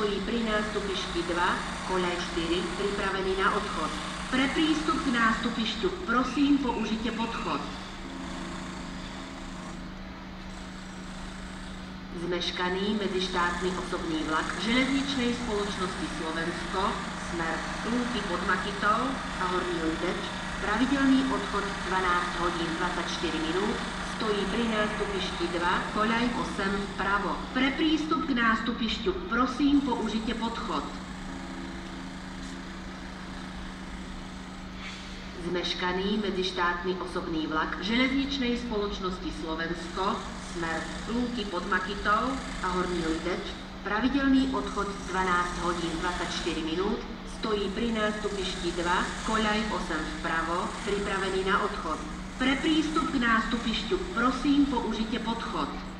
stojí pri nástupišti 2, koľaj 4, pripravený na odchod. Pre prístup k nástupišťu prosím použite podchod. Zmeškaný medzištátny osobný vlak železničnej spoločnosti Slovensko, smer Lúky pod Makytou a Horný Libeč, pravidelný odchod 12 hodín 24 minút, stojí pri nástupišti 2, koľaj 8 vpravo. Pre prístup k nástupišťu prosím použite podchod. Zmeškaný medzištátny osobný vlak železničnej spoločnosti Slovensko, smer Lúky pod Makytou a Horný Libeč, pravidelný odchod 12 hodín 24 minút, stojí pri nástupišti 2, koľaj 8 vpravo, pripravený na odchod. Pre prístup k nástupišťu prosím použite podchod.